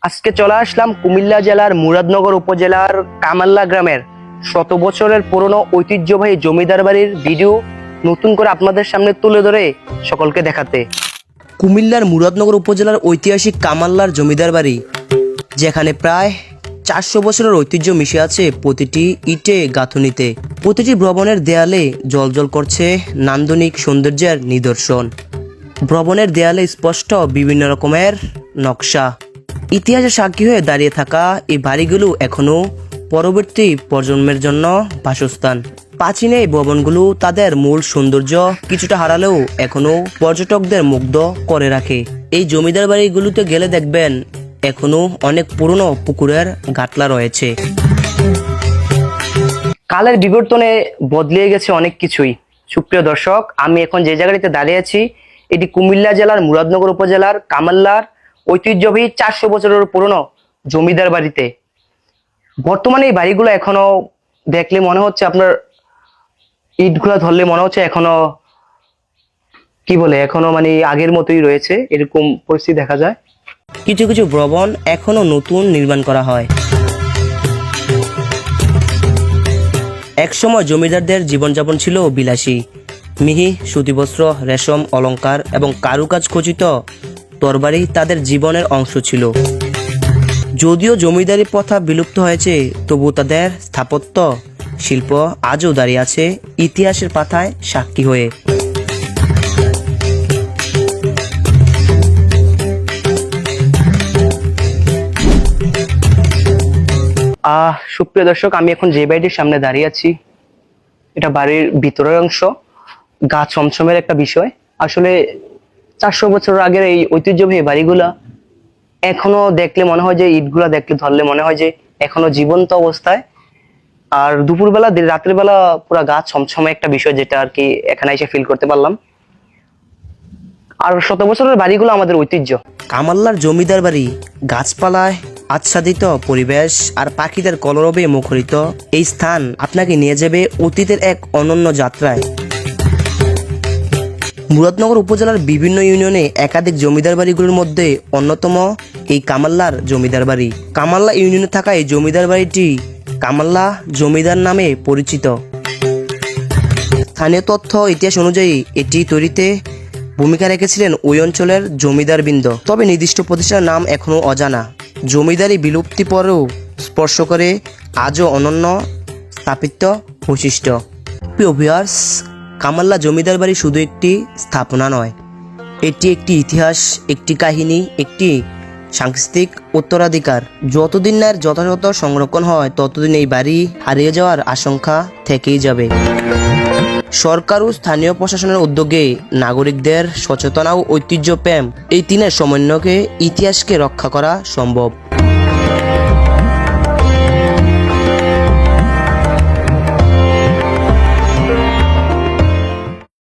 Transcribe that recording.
আজকে চলে আসলাম কুমিল্লা জেলার মুরাদনগর উপজেলার কামাল্লা গ্রামের শত বছরের পুরনো ঐতিহ্যবাহী জমিদার বাড়ির ভিডিও নতুন করে আপনাদের সামনে তুলে ধরে সকলকে দেখাতে। কুমিল্লার মুরাদনগর উপজেলার ঐতিহাসিক কামাল্লার জমিদার বাড়ি, যেখানে প্রায় 400 বছরের ঐতিহ্য মিশে আছে প্রতিটি ইটে গাঁথুনিতে। প্রতিটি ভবনের দেয়ালে জ্বলজ্বল করছে নান্দনিক সৌন্দর্যের নিদর্শন। ভবনের দেয়ালে স্পষ্ট বিভিন্ন রকমের নকশা। ইতিহাসের সাক্ষী হয়ে দাঁড়িয়ে থাকা এই বাড়িগুলো এখনো পরবর্তী প্রজন্মের জন্য বাসস্থান। প্রাচীন এই ভবনগুলো তাদের মূল সৌন্দর্য কিছুটা হারালেও এখনো পর্যটকদের মুগ্ধ করে রাখে। এই জমিদার বাড়িগুলোতে গেলে দেখবেন এখনো অনেক পুরনো পুকুরের গাটলা রয়েছে। কালের বিবর্তনে বদলে গেছে অনেক কিছুই। সুপ্রিয় দর্শক, আমি এখন যে জায়গাটিতে দাঁড়িয়ে আছি এটি কুমিল্লা জেলার মুরাদনগর উপজেলার কামাল্লার ঐতিহ্যবাহী 400 বছরের পুরনো জমিদার বাড়িতে। বর্তমানে এই বাড়িগুলো এখনো দেখলে মনে হচ্ছে, আপনার ইটগুলো ধরলে মনে হচ্ছে এখনো এখনো মানে আগের মতোই রয়েছে, এরকম পরিস্থিতি দেখা যায়। কিছু কিছু ভবন এখনো নতুন নির্মাণ করা হয়। একসময় জমিদারদের জীবনযাপন ছিল বিলাসী। মিহি সুতিবস্ত্র, রেশম, অলংকার এবং কারুকাজ খচিত তরবারি তাদের জীবনের অংশ ছিল। যদিও জমিদারি প্রথা বিলুপ্ত হয়েছে, তবু তাদের স্থাপত্য শিল্প আজও দাঁড়িয়ে আছে ইতিহাসের পাতায় সাক্ষী হয়ে। সুপ্রিয় দর্শক, আমি এখন যে বাড়িটির সামনে দাঁড়িয়ে আছি এটা বাড়ির ভিতরের অংশ। গা ছমছমের একটা বিষয়। আসলে 400 বছর আগের এই ঐতিহ্যবাহী বাড়িগুলা এখনো দেখলে মনে হয় যে, ইটগুলা দেখলে ধরলে মনে হয় যে এখনো জীবন্ত অবস্থায়। আর দুপুরবেলা রাতের বেলা পুরা গা ছমছমে একটা বিষয়, যেটা আর কি এখানে এসে ফিল করতে পারলাম। আর শত বছরের বাড়িগুলো আমাদের ঐতিহ্য। কামাল্লার জমিদার বাড়ি গাছপালায় আচ্ছাদিত পরিবেশ আর পাখিদের কলরবে মুখরিত এই স্থান আপনাকে নিয়ে যাবে অতীতের এক অনন্য যাত্রায়। মুরাদনগর উপজেলার বিভিন্ন ইউনিয়নে একাধিক জমিদার বাড়িগুলোর মধ্যে অন্যতম এই কামাল্লার জমিদার বাড়ি। কামাল্লা ইউনিয়নে থাকা এই জমিদার বাড়িটি কামাল্লা জমিদার নামে পরিচিত। স্থানীয় তথ্য ইতিহাস অনুযায়ী এটি তৈরিতে ভূমিকা রেখেছিলেন ওই অঞ্চলের জমিদারবৃন্দ। তবে নির্দিষ্ট প্রতিষ্ঠানের নাম এখনো অজানা। জমিদারি বিলুপ্তি পরেও স্পর্শ করে আজও অনন্য স্থাপত্য বৈশিষ্ট্য। প্রিয় ভিউয়ার্স, কামাল্লা জমিদার বাড়ি শুধু একটি স্থাপনা নয়, এটি একটি ইতিহাস, একটি কাহিনী, একটি সাংস্কৃতিক উত্তরাধিকার। যতদিন না এর যথাযথ সংরক্ষণ হয় ততদিন এই বাড়ি হারিয়ে যাওয়ার আশঙ্কা থেকেই যাবে। সরকার ও স্থানীয় প্রশাসনের উদ্যোগে নাগরিকদের সচেতনা ও ঐতিহ্য প্রেম, এই তিনের সমন্বয়ে ইতিহাসকে রক্ষা করা সম্ভব।